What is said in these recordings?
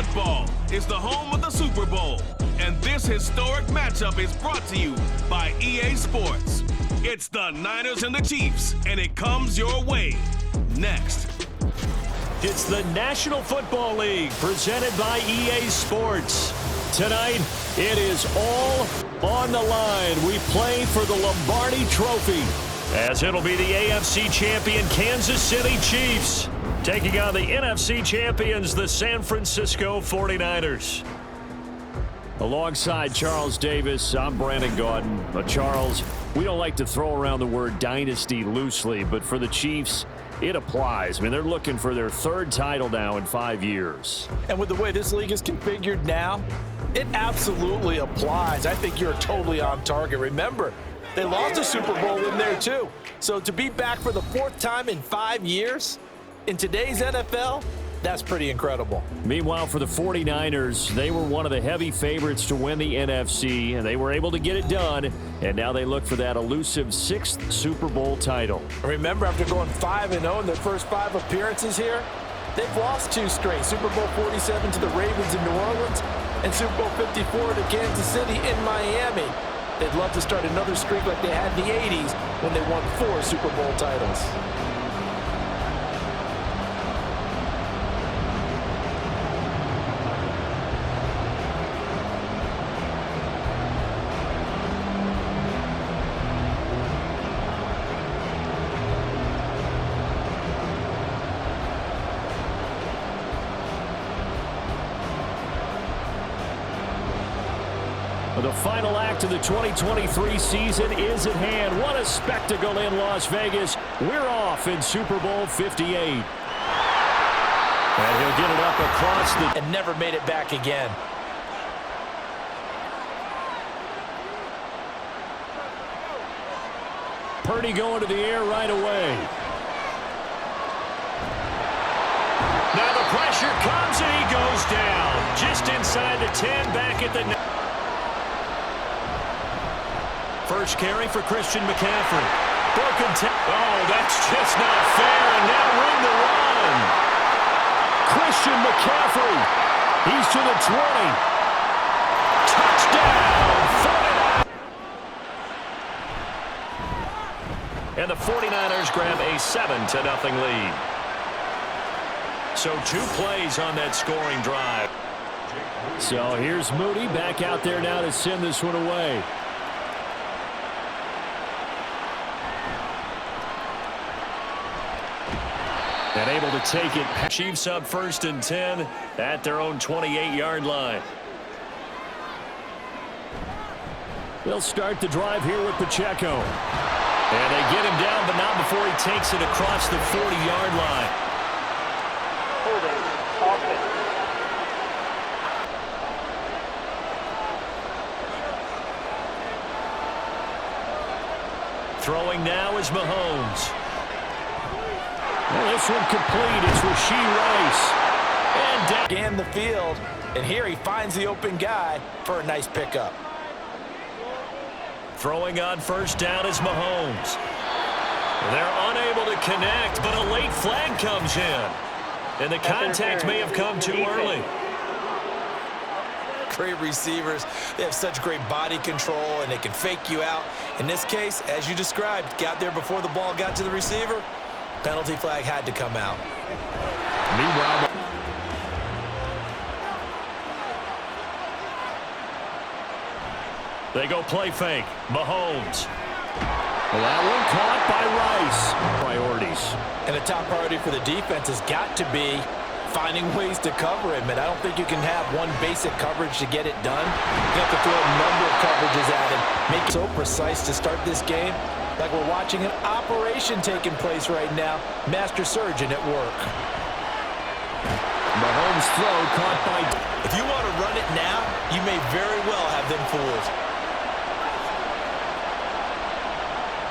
Football is the home of the Super Bowl, and this historic matchup is brought to you by EA Sports. It's the Niners and the Chiefs, and it comes your way next. It's the National Football League presented by EA Sports. Tonight, it is all on the line. We play for the Lombardi Trophy, as it'll be the AFC champion Kansas City Chiefs taking on the NFC champions, the San Francisco 49ers. Alongside Charles Davis, I'm Brandon Gaudin. Charles, we don't like to throw around the word dynasty loosely, but for the Chiefs, it applies. I mean, they're looking for their third title now in 5 years. And with the way this league is configured now, it absolutely applies. I think you're totally on target. Remember, they lost a Super Bowl in there too. So to be back for the fourth time in 5 years in today's NFL, that's pretty incredible. Meanwhile, for the 49ers, they were one of the heavy favorites to win the NFC, and they were able to get it done, and now they look for that elusive sixth Super Bowl title. Remember, after going 5-0 in their first 5 appearances here, they've lost 2 straight. Super Bowl 47 to the Ravens in New Orleans and Super Bowl 54 to Kansas City in Miami. They'd love to start another streak like they had in the 80s when they won 4 Super Bowl titles. The final act of the 2023 season is at hand. What a spectacle in Las Vegas. We're off in Super Bowl 58. And he'll get it up across the... And never made it back again. Purdy going to the air right away. Now the pressure comes and he goes down. Just inside the 10, back at the... First carry for Christian McCaffrey. Broken oh, that's just not fair, and now room to run. Christian McCaffrey. He's to the 20. Touchdown. And the 49ers grab a 7-0 lead. So 2 plays on that scoring drive. So here's Moody back out there now to send this one away. And able to take it. Chiefs up 1st and 10 at their own 28-yard line. They'll start the drive here with Pacheco. And they get him down, but not before he takes it across the 40-yard line. Throwing now is Mahomes. This one complete. It's Rashee Rice. And down. Scan the field, and here he finds the open guy for a nice pickup. Throwing on 1st down is Mahomes. They're unable to connect, but a late flag comes in. And the contact may have come too early. Great receivers. They have such great body control, and they can fake you out. In this case, as you described, got there before the ball got to the receiver. Penalty flag had to come out. Meanwhile, they go play fake. Mahomes. Well, that one caught by Rice. Priorities. And the top priority for the defense has got to be finding ways to cover him. And I don't think you can have one basic coverage to get it done. You have to throw a number of coverages at him. Make it so precise to start this game. Like we're watching an operation taking place right now. Master surgeon at work. Mahomes' throw caught by... If you want to run it now, you may very well have them fooled.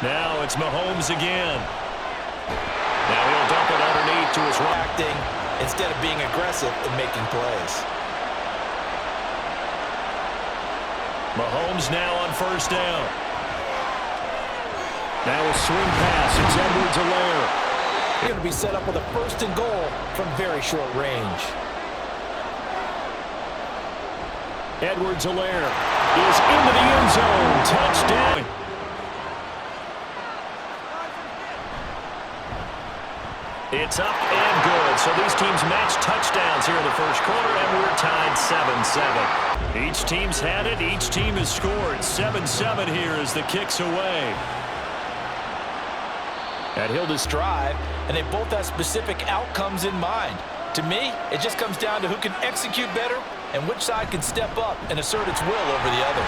Now it's Mahomes again. Now he'll dump it underneath to his right. Acting instead of being aggressive and making plays. Mahomes now on 1st down. Now a swing pass. It's Edwards-Helaire. They're going to be set up with a 1st and goal from very short range. Edwards-Helaire is into the end zone. Touchdown. It's up and good. So these teams match touchdowns here in the first quarter, and we're tied 7-7. Each team's had it. Each team has scored. 7-7 here as the kick's away. And he'll just drive, and they both have specific outcomes in mind. To me, it just comes down to who can execute better and which side can step up and assert its will over the other.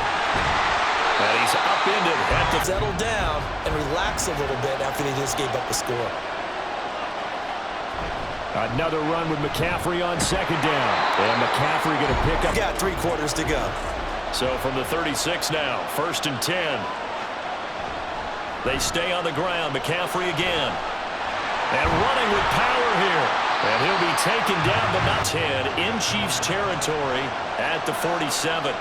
And he's upended. Have to settle down and relax a little bit after they just gave up the score. Another run with McCaffrey on second down. And McCaffrey going to pick up. Got 3 quarters to go. So from the 36 now, 1st and 10. They stay on the ground. McCaffrey again. And running with power here. And he'll be taken down but not 10 in Chiefs territory at the 47.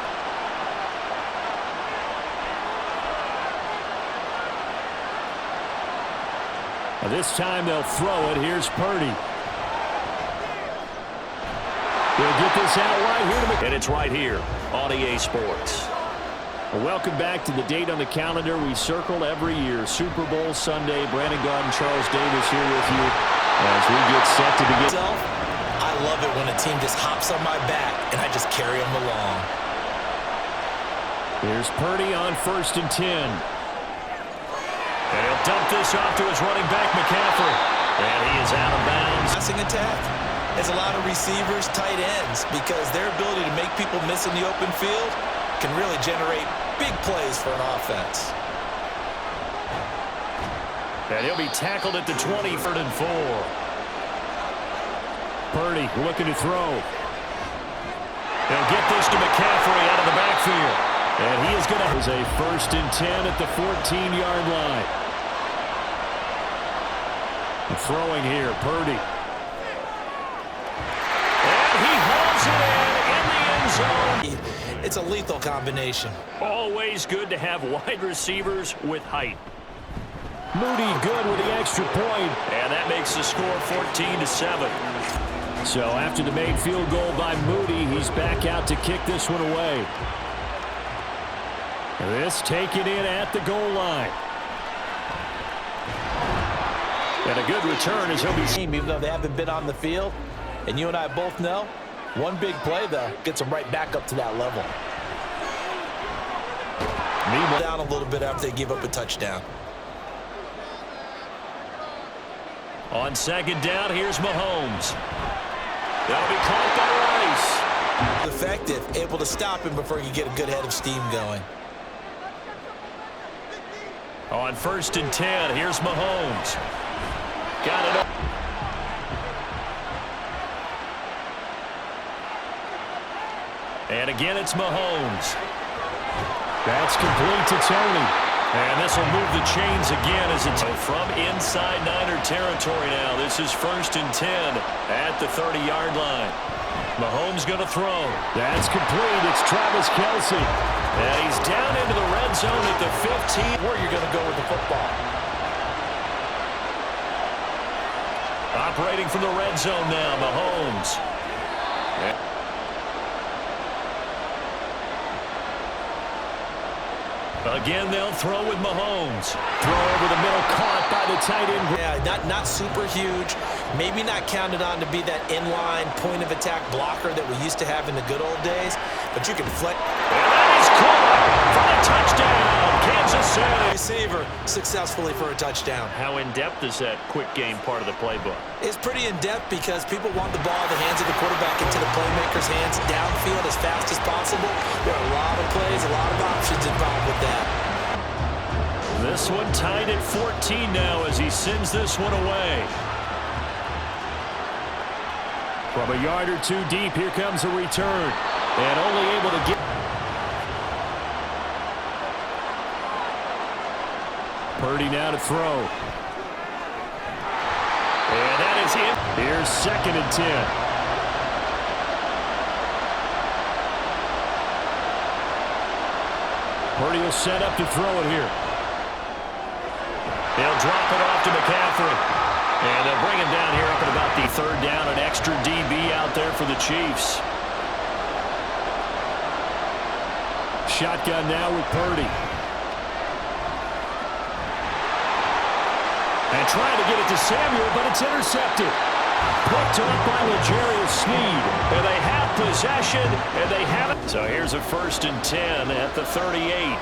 Now this time they'll throw it. Here's Purdy. He'll get this out right here. And it's right here on EA Sports. Welcome back to the date on the calendar we circle every year. Super Bowl Sunday. Brandon Garden, Charles Davis here with you as we get set to begin. I love it when a team just hops on my back and I just carry them along. Here's Purdy on 1st and 10. And he'll dump this off to his running back, McCaffrey. And he is out of bounds. Passing attack. There's a lot of receivers, tight ends, because their ability to make people miss in the open field can really generate big plays for an offense. And he'll be tackled at the 20, 3rd and 4. Purdy looking to throw. They'll get this to McCaffrey out of the backfield. And he is going to have a 1st and 10 at the 14-yard line. And throwing here, Purdy. It's a lethal combination. Always good to have wide receivers with height. Moody good with the extra point, and that makes the score 14-7. So after the made field goal by Moody, he's back out to kick this one away. This taken in at the goal line. And a good return as he'll be... Even though they haven't been on the field, and you and I both know, one big play, though, gets them right back up to that level. Down a little bit after they give up a touchdown. On 2nd down, here's Mahomes. That'll be caught by Rice. Effective, able to stop him before he can get a good head of steam going. On 1st and 10, here's Mahomes. Got it up. And again, it's Mahomes. That's complete to Tony. And this will move the chains again as it's from inside Niner territory now. This is 1st and 10 at the 30-yard line. Mahomes going to throw. That's complete. It's Travis Kelce. And he's down into the red zone at the 15. Where you're going to go with the football. Operating from the red zone now, Mahomes. Again, they'll throw with Mahomes. Throw over the middle, caught by the tight end. Yeah, not super huge. Maybe not counted on to be that inline point of attack blocker that we used to have in the good old days. But you can flex. And that is caught for a touchdown. Kansas City. Receiver successfully for a touchdown. How in-depth is that quick game part of the playbook? It's pretty in-depth because people want the ball in the hands of the quarterback into the playmaker's hands downfield as fast as possible. There are a lot of plays, a lot of options involved with that. This one tied at 14 now as he sends this one away. From a yard or two deep, here comes a return. And only able to get... Purdy now to throw. And that is it. Here's 2nd and 10. Purdy will set up to throw it here. They'll drop it off to McCaffrey. And they'll bring him down here up at about the 3rd down. An extra DB out there for the Chiefs. Shotgun now with Purdy. And trying to get it to Samuel, but it's intercepted. Picked up by L'Jarius Sneed. And they have possession, and they have it. So here's a 1st and 10 at the 38.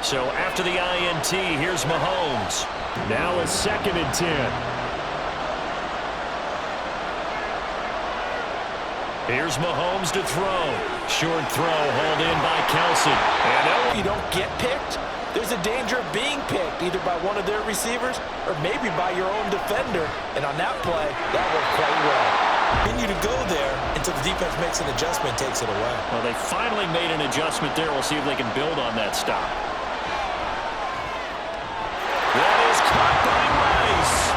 So after the INT, here's Mahomes. Now a 2nd and 10. Here's Mahomes to throw. Short throw, hauled in by Kelsey. And no, you don't get picked. There's a danger of being picked, either by one of their receivers or maybe by your own defender. And on that play, that worked quite well. Continue to go there until the defense makes an adjustment, takes it away. Well, they finally made an adjustment there. We'll see if they can build on that stop. That is caught by Rice.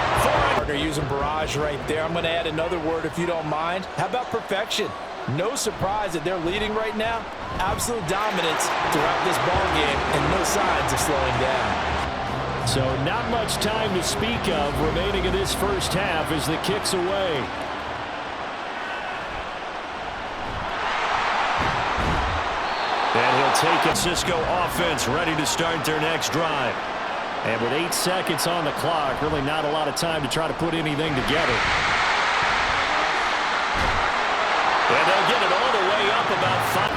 Partner using barrage right there. I'm going to add another word if you don't mind. How about perfection? No surprise that they're leading right now. Absolute dominance throughout this ball game and no signs of slowing down. So not much time to speak of remaining in this first half as the kick's away. And he'll take it. Cisco offense ready to start their next drive. And with 8 seconds on the clock, really not a lot of time to try to put anything together. And they'll get it all the way up about 5.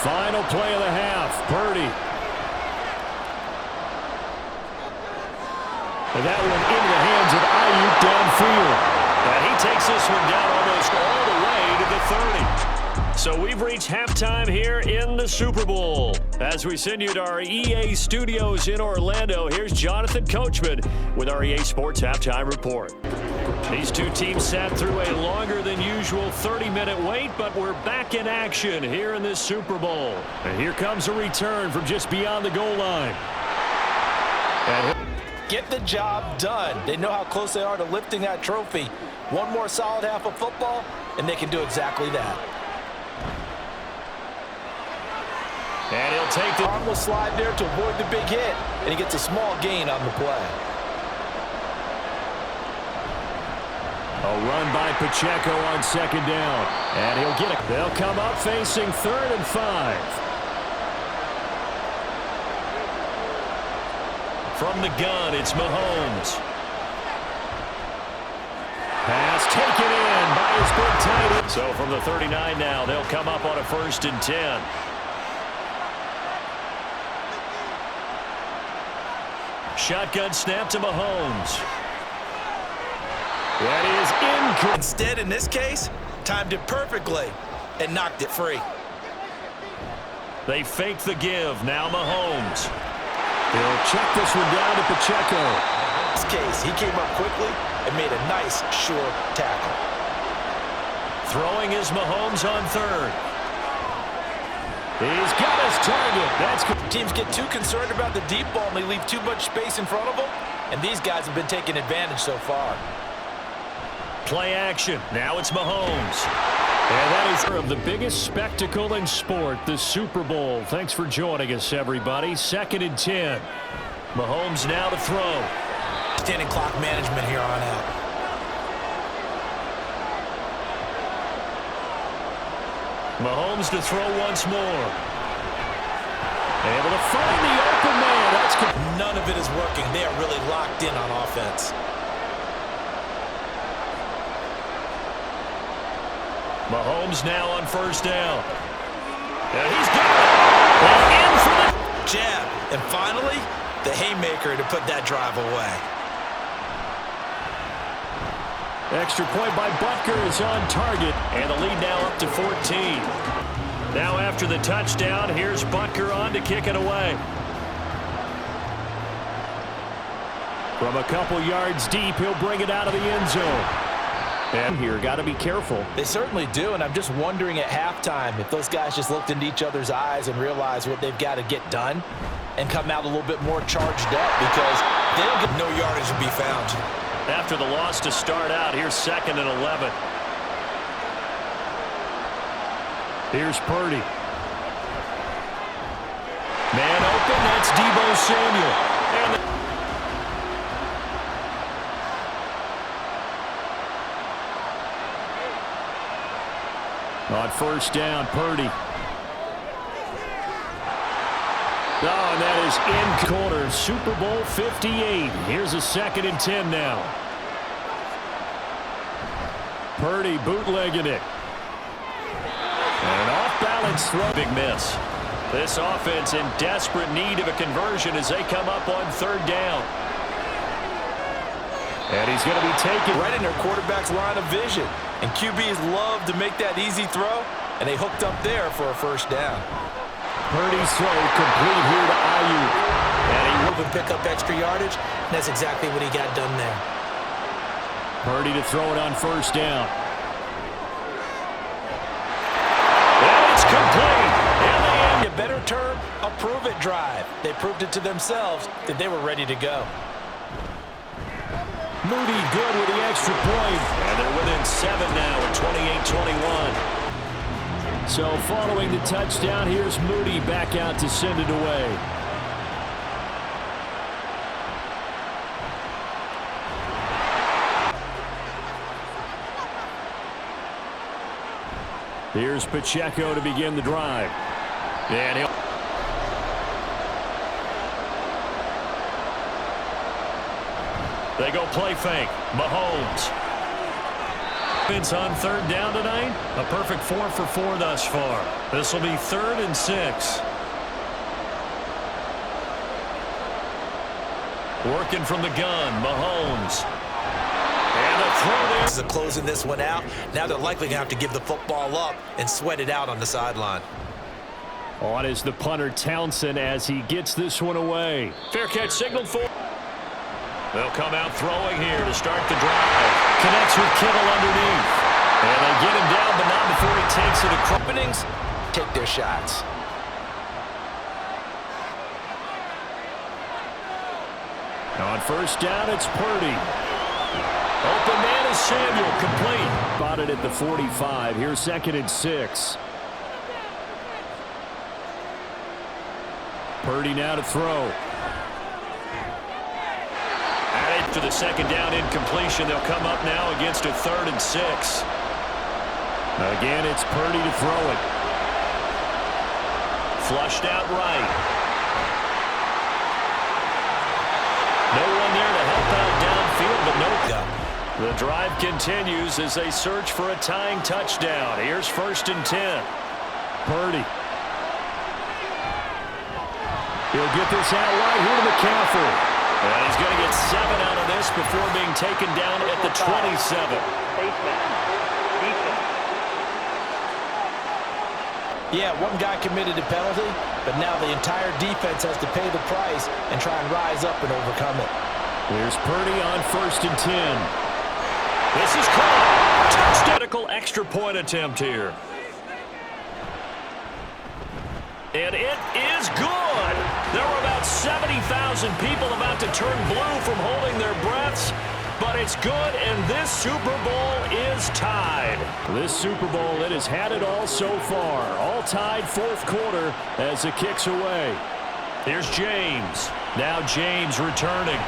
Final play of the half, Purdy. And that one into the hands of Ayuk downfield. And he takes this one down almost all the way to the 30. So we've reached halftime here in the Super Bowl. As we send you to our EA studios in Orlando, here's Jonathan Coachman with our EA Sports Halftime Report. These two teams sat through a longer than usual 30-minute wait, but we're back in action here in this Super Bowl. And here comes a return from just beyond the goal line. And get the job done. They know how close they are to lifting that trophy. One more solid half of football, and they can do exactly that. And he'll take the arm will slide there to avoid the big hit, and he gets a small gain on the play. A run by Pacheco on 2nd down. And he'll get it. They'll come up facing 3rd and 5. From the gun, it's Mahomes. Pass taken in by his big tight end. So from the 39 now, they'll come up on a 1st and 10. Shotgun snap to Mahomes. That is incorrect. Instead, in this case, timed it perfectly and knocked it free. They fake the give. Now Mahomes. He'll check this one down to Pacheco. In this case, he came up quickly and made a nice, sure tackle. Throwing is Mahomes on 3rd. He's got his target. That's good. Teams get too concerned about the deep ball and they leave too much space in front of them, and these guys have been taking advantage so far. Play action. Now it's Mahomes. And that is of the biggest spectacle in sport, the Super Bowl. Thanks for joining us, everybody. 2nd and 10. Mahomes now to throw. Standing clock management here on out. Mahomes to throw once more. Able to find the open man. That's good. None of it is working. They are really locked in on offense. Mahomes now on 1st down. And he's got it. And in for the jab. And finally, the haymaker to put that drive away. Extra point by Butker is on target. And the lead now up to 14. Now after the touchdown, here's Butker on to kick it away. From a couple yards deep, he'll bring it out of the end zone. And here, got to be careful. They certainly do, and I'm just wondering at halftime if those guys just looked into each other's eyes and realized what they've got to get done and come out a little bit more charged up, because they'll get no yardage to be found. After the loss to start out, here's 2nd and 11. Here's Purdy. Man open, that's Deebo Samuel. And On first down, Purdy. Oh, and that is in corner. Super Bowl 58. Here's a 2nd and 10 now. Purdy bootlegging it. An off-balance throw. Big miss. This offense in desperate need of a conversion as they come up on 3rd down. And he's going to be taken right in their quarterback's line of vision. And QBs love to make that easy throw, and they hooked up there for a 1st down. Purdy's throw complete here to Ayuk. And he will pick up extra yardage, and that's exactly what he got done there. Purdy to throw it on 1st down. And it's complete. And they end. A better term, a prove-it drive. They proved it to themselves that they were ready to go. Moody good with the extra point. And they're within 7 now at 28-21. So following the touchdown, here's Moody back out to send it away. Here's Pacheco to begin the drive. And he'll... They go play fake. Mahomes. It's on 3rd down tonight. A perfect 4 for 4 thus far. This will be 3rd and 6. Working from the gun. Mahomes. And a throw there. This is closing this one out. Now they're likely going to have to give the football up and sweat it out on the sideline. On is the punter Townsend as he gets this one away. Fair catch signaled for. They'll come out throwing here to start the drive. Connects with Kittle underneath. And they get him down, but not before he takes it across. Openings, take their shots. On 1st down, it's Purdy. Open man is Samuel, complete. Spotted at the 45. Here's 2nd and 6. Purdy now to throw. To the 2nd down incompletion. They'll come up now against a 3rd and 6. Again, it's Purdy to throw it. Flushed out right. No one there to help out downfield, but no go. The drive continues as they search for a tying touchdown. Here's 1st and 10. Purdy. He'll get this out right here to McCaffrey. And he's going to get 7 out of this before being taken down at the 27. Yeah, one guy committed a penalty, but now the entire defense has to pay the price and try and rise up and overcome it. Here's Purdy on 1st and 10. This is caught. Touchdown. Extra point attempt here. And it is good. There were about 70,000 people about to turn blue from holding their breaths, but it's good, and this Super Bowl is tied. This Super Bowl, it has had it all so far. All tied 4th quarter as it kicks away. Here's James. Now James returning.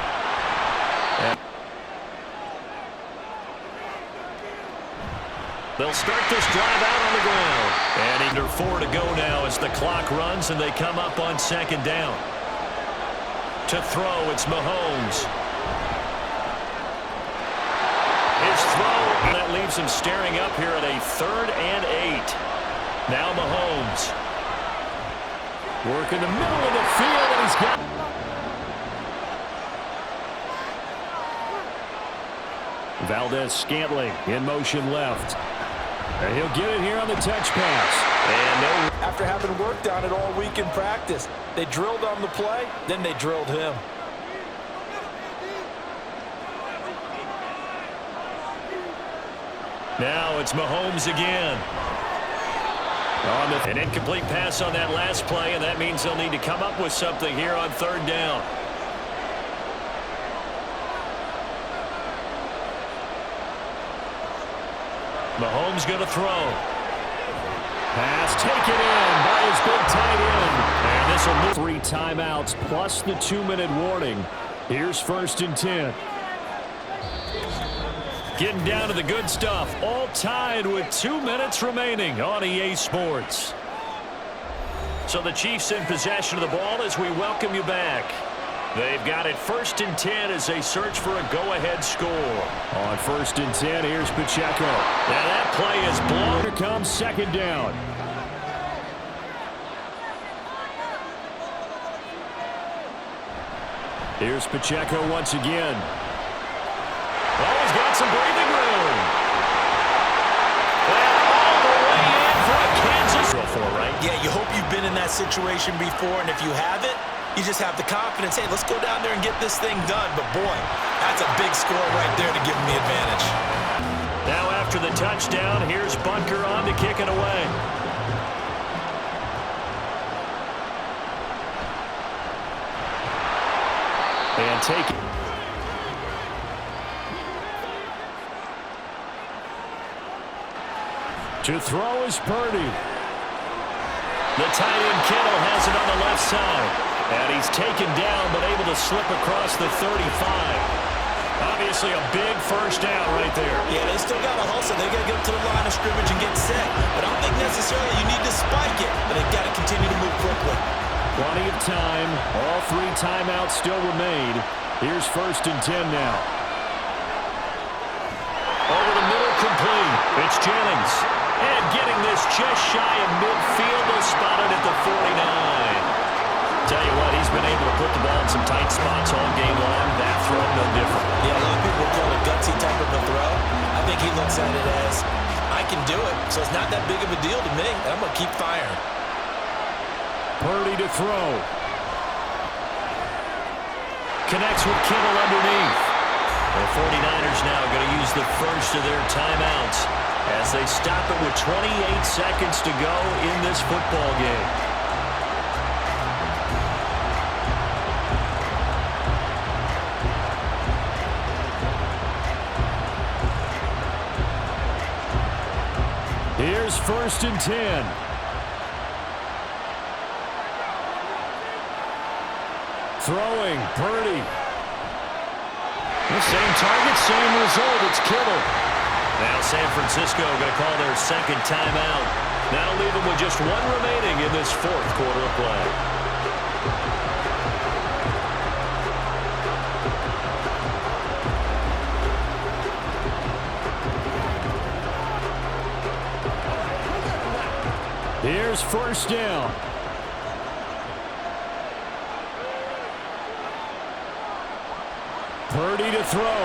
They'll start this drive out on the ground. And under 4 to go now as the clock runs and they come up on 2nd down. To throw, it's Mahomes. His throw, that leaves him staring up here at a 3rd and 8. Now Mahomes. Work in the middle of the field, and he's got... Valdez-Scantling in motion left. And he'll get it here on the touch pass. And no. After having worked on it all week in practice, they drilled on the play, then they drilled him. Now it's Mahomes again. An incomplete pass on that last play, and that means they'll need to come up with something here on 3rd down. Mahomes going to throw. Pass taken in by his big tight end. And this will move 3 timeouts plus the 2-minute warning. Here's 1st and 10. Getting down to the good stuff. All tied with 2 minutes remaining on EA Sports. So the Chiefs in possession of the ball as we welcome you back. They've got it 1st and 10 as they search for a go-ahead score. On 1st and 10, here's Pacheco. Now that play is blown. Here comes 2nd down. Here's Pacheco once again. Oh, he's got some breathing room. And all the way in for a Kansas. Right? Yeah, you hope you've been in that situation before, and if you haven't, you just have the confidence, hey, let's go down there and get this thing done. But, boy, that's a big score right there to give them the advantage. Now after the touchdown, here's Bunker on to kick it away. And take it. To throw is Purdy. The tight end Kittle has it on the left side. And he's taken down, but able to slip across the 35. Obviously a big 1st down right there. Yeah, they still got to hustle. They got to get up to the line of scrimmage and get set. But I don't think necessarily you need to spike it. But they've got to continue to move quickly. Plenty of time. All 3 timeouts still remain. Here's 1st and 10 now. Over the middle, complete. It's Jennings. And getting this just shy of midfield. They'll spot it at the 49. Tell you what, he's been able to put the ball in some tight spots all game long. That throw, no different. Yeah, a lot of people will call it gutsy type of a throw. I think he looks at it as, I can do it, so it's not that big of a deal to me, and I'm going to keep firing. Purdy to throw. Connects with Kittle underneath. The 49ers now going to use the first of their timeouts as they stop it with 28 seconds to go in this football game. Here's 1st and 10. Throwing, Purdy. The same target, same result. It's Kittle. Now San Francisco going to call their 2nd timeout. That'll leave them with just 1 remaining in this 4th quarter of play. Here's 1st down. Purdy to throw.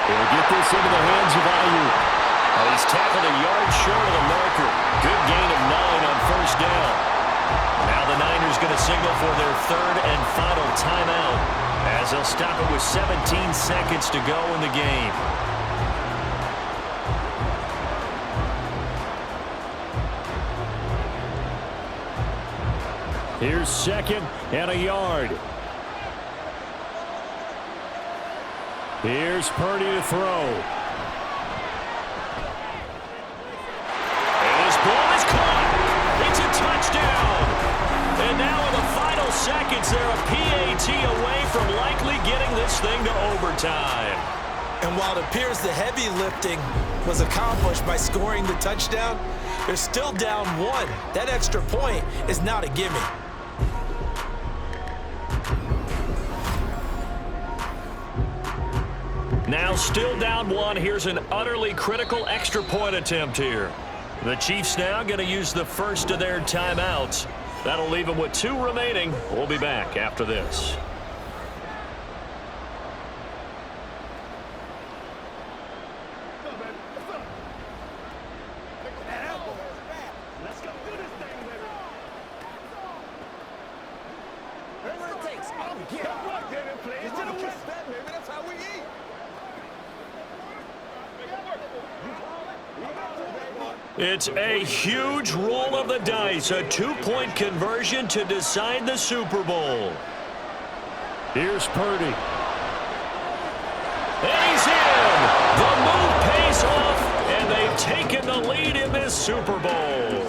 He'll get this into the hands of Ayuk. Oh, he's tackled a yard short of the marker. Good gain of 9 on 1st down. Now the Niners going to signal for their 3rd and final timeout as they'll stop it with 17 seconds to go in the game. Here's 2nd and a yard. Here's Purdy to throw. And his ball is caught. It's a touchdown. And now in the final seconds, they're a PAT away from likely getting this thing to overtime. And while it appears the heavy lifting was accomplished by scoring the touchdown, they're still down 1. That extra point is not a gimme. Now still down 1. Here's an utterly critical extra point attempt here. The Chiefs now going to use the first of their timeouts. That'll leave them with 2 remaining. We'll be back after this. It's a huge roll of the dice, a 2-point conversion to decide the Super Bowl. Here's Purdy. And he's in! The move pays off, and they've taken the lead in this Super Bowl.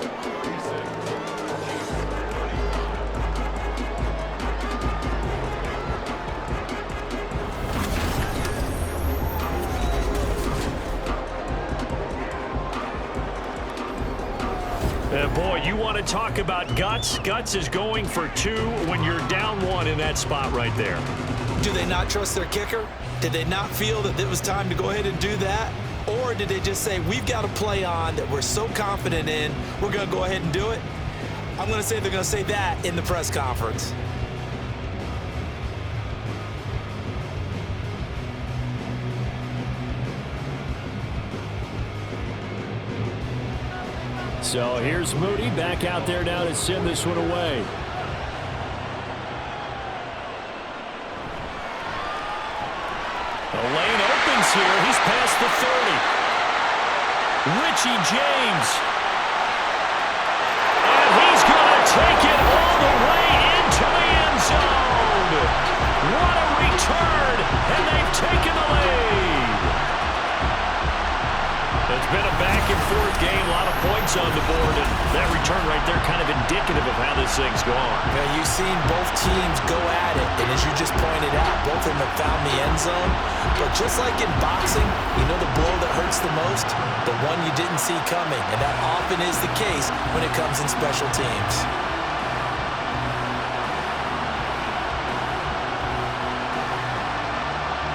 want to talk about guts. Guts is going for 2 when you're down 1 in that spot right there. Do they not trust their kicker? Did they not feel that it was time to go ahead and do that? Or did they just say, we've got a play on that we're so confident in, we're going to go ahead and do it? I'm going to say they're going to say that in the press conference. So here's Moody back out there now to send this one away. The lane opens here. He's past the 30. Richie James. And he's going to take it all the way into the end zone. What a return, and they've taken the lead. It's been a back-and-forth game, a lot of points on the board, and that return right there kind of indicative of how this thing's gone. Yeah, you've seen both teams go at it, and as you just pointed out, both of them have found the end zone. But just like in boxing, you know the blow that hurts the most? The one you didn't see coming, and that often is the case when it comes in special teams.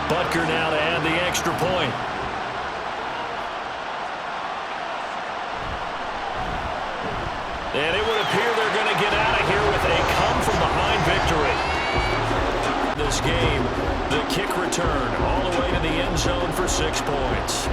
Butker now to add the extra point. And it would appear they're going to get out of here with a come-from-behind victory. This game, the kick return all the way to the end zone for 6 points.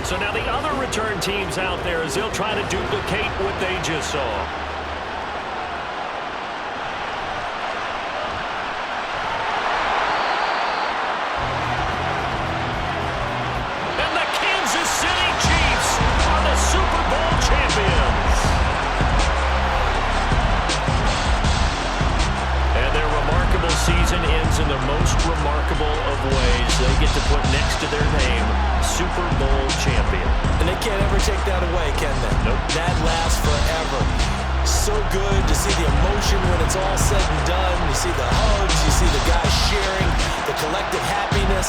So now the other return teams out there as they'll try to duplicate what they just saw. And the Kansas City Chiefs are the Super Bowl champions. And their remarkable season ends in the most remarkable of ways. They get to put next to their name, Super Bowl champion. And they can't ever take that away, can they? Nope. That lasts forever. So good to see the emotion when it's all said and done. You see the hugs, you see the guys sharing, the collective happiness.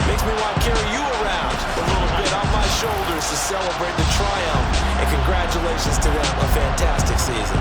Makes me want to carry you around a little bit on my shoulders to celebrate the triumph. And congratulations to them, a fantastic season.